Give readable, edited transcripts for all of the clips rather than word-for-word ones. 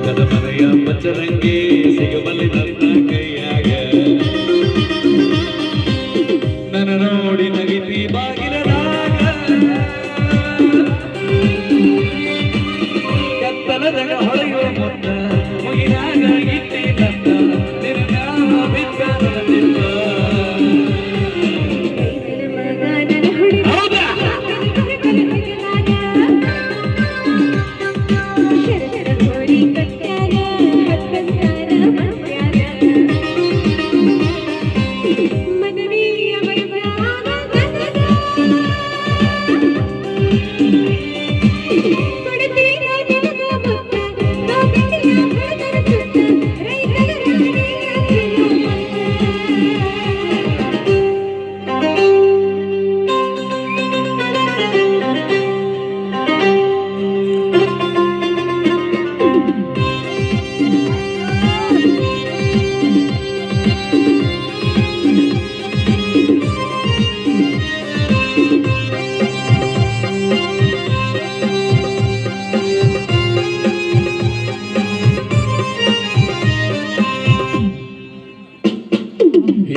ಕದಮನೆಯ ಪಚ್ಚರಂಗಿ ಸಿಗಬಲ್ಲಿ ನನ್ನ ಕೈಯಾಗ ನನ್ನ ನೋಡಿ ನಗಿತಿ ಬಾಗಿಲದಾಗ ಕತ್ತಲದಾಗ ಹೊಳೆಯುವ ಮುತ್ತ ಮುಗಿನಾಗ ಇಟ್ಟಿ ನನ್ನ ನಿನ್ನ ಬಿದ್ದ ನಿನ್ನ ಹೌದಾ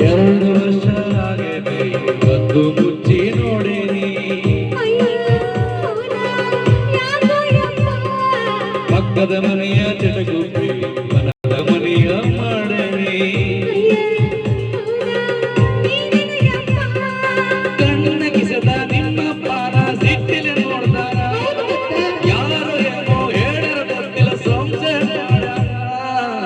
ಎರಡು ವರ್ಷ ಆಗಿದೆ ಒಂದು ಮುಚ್ಚಿ ನೋಡೇನಿ ಪಕ್ಕದ ಮನೆಯ ಚಟಗುಪ್ಪಿ